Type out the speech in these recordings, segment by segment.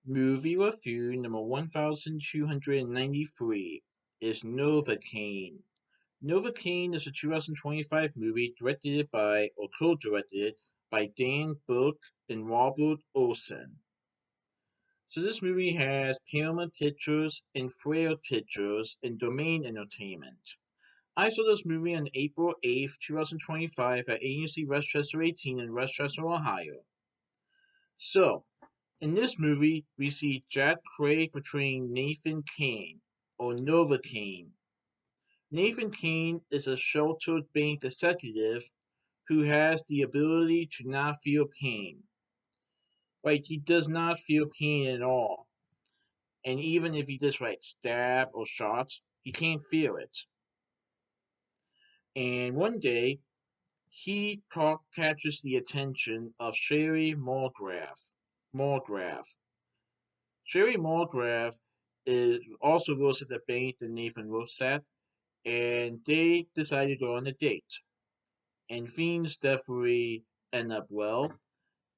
Movie review number 1293 is Novocaine. Novocaine is a 2025 movie directed by, or co-directed by Dan Burke and Robert Olson. So this movie has Paramount Pictures and Frail Pictures and Domain Entertainment. I saw this movie on April 8th, 2025 at AMC West Chester 18 in West Chester, Ohio. So, in this movie, we see Jack Craig portraying Nathan Kane, or Novocaine. Nathan Kane is a sheltered bank executive who has the ability to not feel pain. Like, he does not feel pain at all. And even if he just, stab or shot, he can't feel it. And one day, he catches the attention of Sherry Mulgrave. Sherry Mulgrave also works at the bank that Nathan works at, and they decide to go on a date. And things definitely end up well.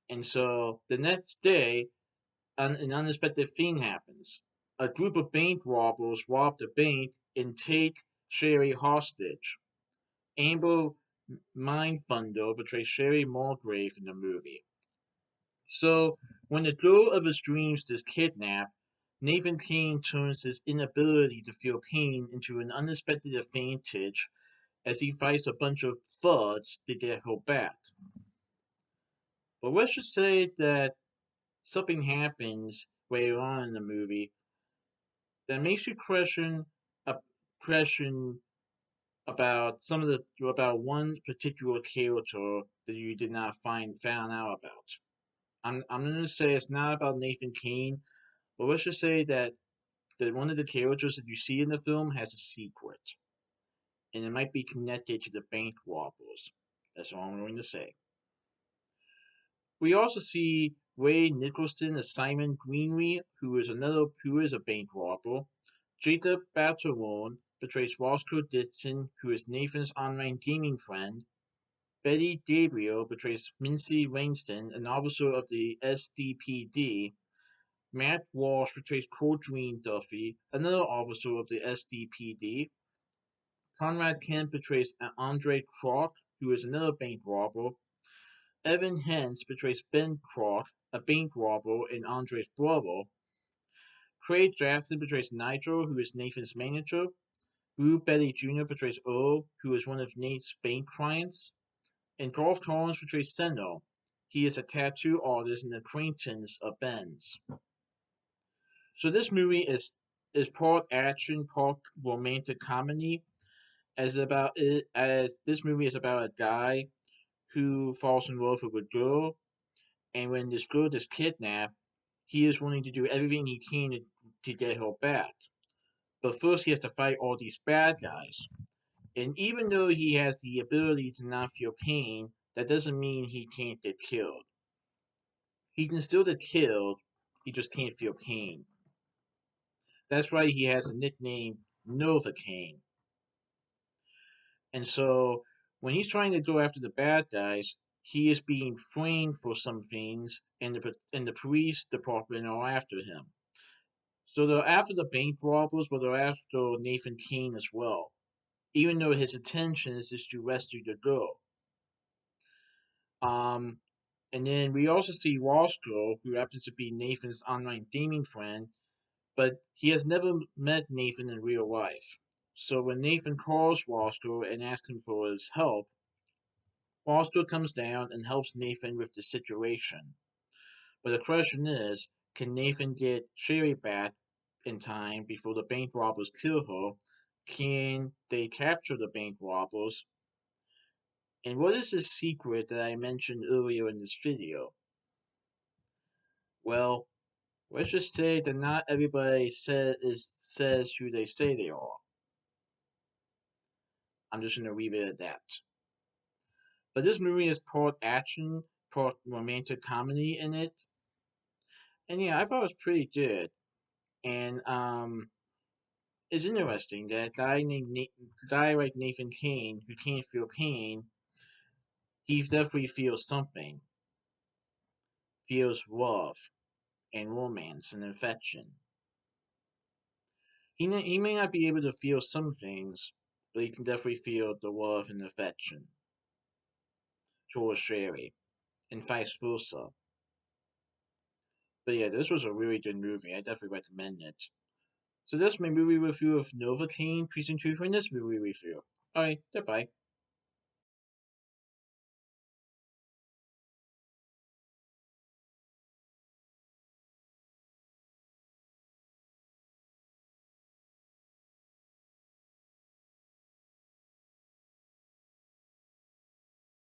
And so the next day, an unexpected thing happens. A group of bank robbers rob the bank and take Sherry hostage. Amber Mindfunder betrays Sherry Mulgrave in the movie. So, when the girl of his dreams is kidnapped, Nathan Kane turns his inability to feel pain into an unexpected advantage as he fights a bunch of thugs to get her back. But let's just say that something happens later on in the movie that makes you question about one particular character that you did not found out about. I'm gonna say it's not about Nathan Kane, but let's just say that one of the characters that you see in the film has a secret, and it might be connected to the bank robbers. That's all I'm going to say. We also see Ray Nicholson as Simon Greenlee, who is a bank robber. Jacob Batalon portrays Roscoe Dixon, who is Nathan's online gaming friend. Betty Gabriel portrays Mincy Langston, an officer of the SDPD. Matt Walsh portrays Coldreen Duffy, another officer of the SDPD. Conrad Kent portrays Andre Kroc, who is another bank robber. Evan Hens portrays Ben Kroc, a bank robber and Andre's brother. Craig Jackson portrays Nigel, who is Nathan's manager. Rue Betty Jr. portrays Earl, who is one of Nate's bank clients. And Golf Collins portrays Seno. He is a tattoo artist and acquaintance of Ben's. So this movie is part action, part romantic comedy. As this movie is about a guy who falls in love with a girl, and when this girl is kidnapped, he is willing to do everything he can to get her back. But first, he has to fight all these bad guys. And even though he has the ability to not feel pain, that doesn't mean he can't get killed. He can still get killed, he just can't feel pain. That's why he has the nickname Novocaine. And so, when he's trying to go after the bad guys, he is being framed for some things, and the police department are after him. So they're after the bank robbers, but they're after Nathan Kane as well, even though his intention is just to rescue the girl. Um, and then we also see Roscoe, who happens to be Nathan's online gaming friend, but he has never met Nathan in real life. So when Nathan calls Roscoe and asks him for his help, Roscoe comes down and helps Nathan with the situation. But the question is, can Nathan get Sherry back in time before the bank robbers kill her? Can they capture the bank robbers? And what is the secret that I mentioned earlier in this video? Well, let's just say that not everybody says who they say they are. I'm just going to leave it at that. But this movie is part action, part romantic comedy in it. And yeah, I thought it was pretty good. And it's interesting that a guy like Nathan Kane, who can't feel pain, he definitely feels something. Feels love. and romance and affection. He may not be able to feel some things, but he can definitely feel the love and affection towards Sherry, and vice versa. But yeah, this was a really good movie. I definitely recommend it. So that's my movie review of Novocaine Precinct 2 for this movie review. Alright, goodbye.